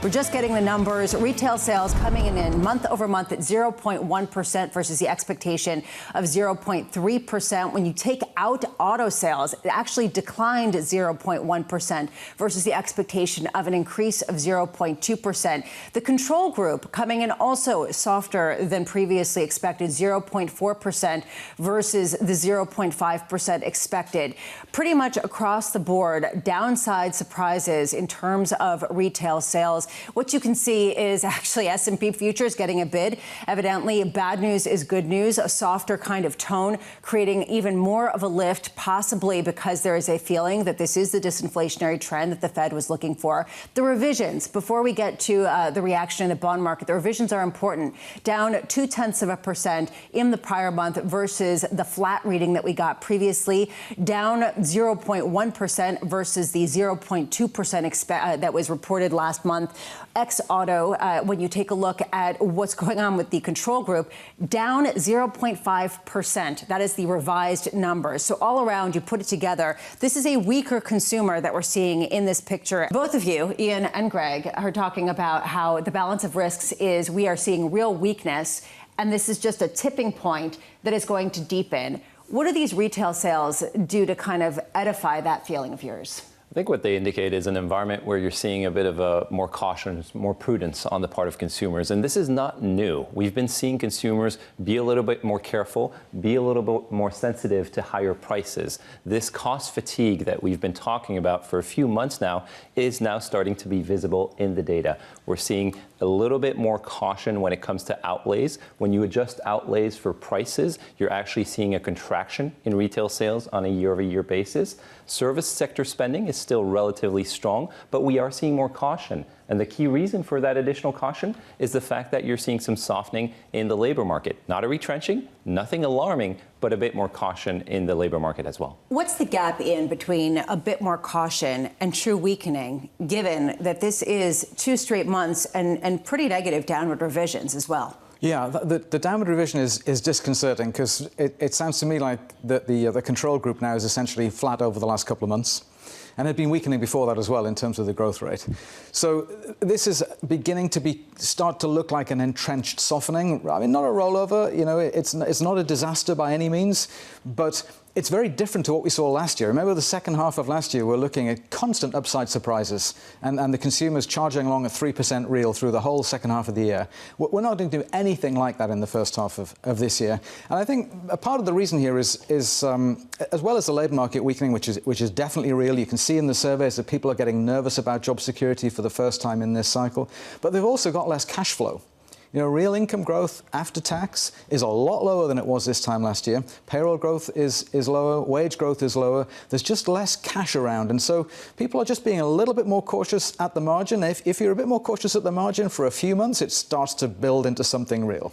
We're just getting the numbers. Retail sales coming in month over month at 0.1% versus the expectation of 0.3%. When you take out auto sales, it actually declined 0.1% versus the expectation of an increase of 0.2%. The control group coming in also softer than previously expected, 0.4% versus the 0.5% expected. Pretty much across the board, downside surprises in terms of retail sales. What you can see is actually S&P futures getting a bid. Evidently, bad news is good news, a softer kind of tone, creating even more of a lift, possibly because there is a feeling that this is the disinflationary trend that the Fed was looking for. The revisions, before we get to the reaction in the bond market, the revisions are important. Down 0.2% in the prior month versus the flat reading that we got previously. Down 0.1% versus the 0.2% that was reported last month. Ex-auto, when you take a look at what's going on with the control group, down 0.5%. That is the revised numbers. So all around, you put it together, this is a weaker consumer that we're seeing in this picture. Both of you, Ian and Greg, are talking about how the balance of risks is we are seeing real weakness, and this is just a tipping point that is going to deepen. What do these retail sales do to kind of edify that feeling of yours? I think what they indicate is an environment where you're seeing a bit of a more caution, more prudence on the part of consumers. And this is not new. We've been seeing consumers be a little bit more careful, be a little bit more sensitive to higher prices. This cost fatigue that we've been talking about for a few months now is now starting to be visible in the data. We're seeing a little bit more caution when it comes to outlays. When you adjust outlays for prices, you're actually seeing a contraction in retail sales on a year-over-year basis. Service sector spending is still relatively strong, but we are seeing more caution. And the key reason for that additional caution is the fact that you're seeing some softening in the labor market. Not a retrenching, nothing alarming, but a bit more caution in the labor market as well. What's the gap in between a bit more caution and true weakening, given that this is 2 straight months and pretty negative downward revisions as well? Yeah, the downward revision is disconcerting because it sounds to me like the control group now is essentially flat over the last couple of months. And had been weakening before that as well in terms of the growth rate. So this is beginning to start to look like an entrenched softening. I mean, not a rollover, you know, it's not a disaster by any means, but it's very different to what we saw last year. Remember the second half of last year, we're looking at constant upside surprises and the consumers charging along at 3% real through the whole second half of the year. We're not going to do anything like that in the first half of this year. And I think a part of the reason here is as well as the labour market weakening, which is definitely real. You can see in the surveys that people are getting nervous about job security for the first time in this cycle. But they've also got less cash flow. You know, real income growth after tax is a lot lower than it was this time last year. Payroll growth is lower, wage growth is lower. There's just less cash around. And so people are just being a little bit more cautious at the margin. If you're a bit more cautious at the margin for a few months, it starts to build into something real.